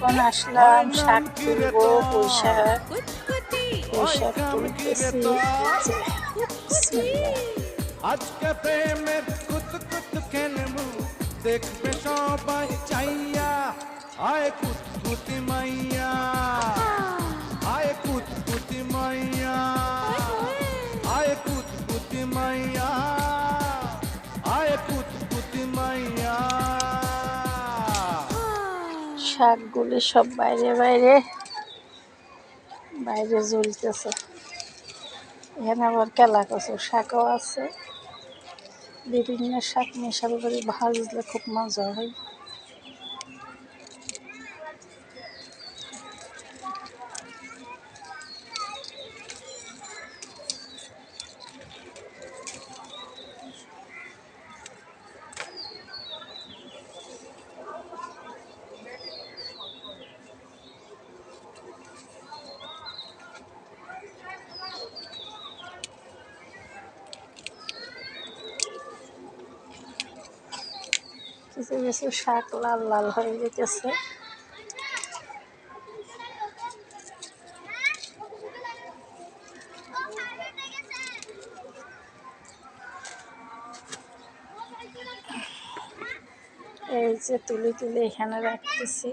এখন আসলাম শাক তুলবো, পুঁই শাক তুলতেছি। বিসমিল্লাহ। আজকে প্রেমের কুতকুত খেলবো, দেখবে সবাই চাইয়া। আয় কুতকুতি মাইয়া, আয় কুতকুতি মাইয়া, আয় কুতকুতি মাইয়া, আয় কুতকুতি মাইয়া। শাকগুলি সব বাইরে বাইরে বাইরে ঝুলতেছে। এখানে আবার কেলা কচুর শাকও আছে। বিভিন্ন শাক মেশাল করে ভাজলে খুব মজা হয়। কিছু কিছু শাক লাল লাল হয়ে যেতেছে। এই যে তুলে তুলে এখানে রাখতেছি।